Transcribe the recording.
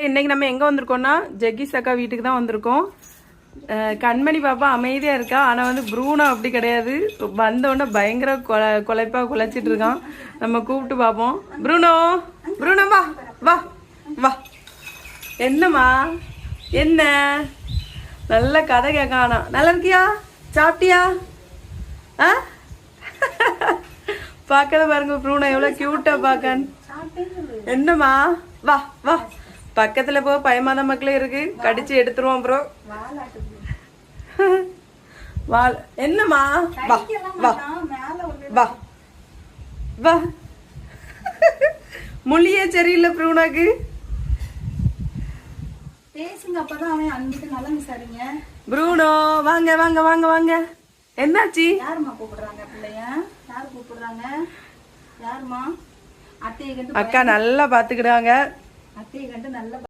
இன்னைக்கு நம்ம எங்க வந்திருக்கோம்னா ஜெகிஸ் அக்கா வீட்டுக்கு தான் வந்திருக்கோம். கண்மணி பாப்பா அமைதியா இருக்கா. ஆனா வந்து ப்ரூனோ அப்படி கிடையாது. வந்தோடனே பயங்கர கொலைப்பா குலைச்சிட்டு இருக்கான். நம்ம கூப்பிட்டு பார்ப்போம். ப்ரூனோ, ப்ரூனோ வா வா வா. என்னம்மா என்ன நல்ல கதை கேட்கானா. நல்லா இருக்கியா? சாப்பிட்டியா? ஆ பார்க்கத பாருங்க ப்ரூனோ எவ்வளவு கியூட்டா பாக்க. என்னம்மா வா வா. பக்கத்துல போ, பயமாத மக்களே இருக்கு, கடிச்சு எடுத்துருவோம் ப்ரோ. வால் என்னம்மா வா வா வா வா. மொழியே சரியில்லை ப்ரூனாக்கு. பேசுங்க, அப்பதான் அவன் அன்னைக்கு நல்லா விசாரிங்க. ப்ரூனோ வாங்க வாங்க வாங்க வாங்க. என்னாச்சு? யாருமா கூப்பிடுறாங்க பிள்ளைய? யாரு கூப்பிடுறாங்க? யாருமா? அத்தையை கண்டு அக்கா நல்லா பாத்துக்கிடாங்க. அத்தையை கண்டு நல்லா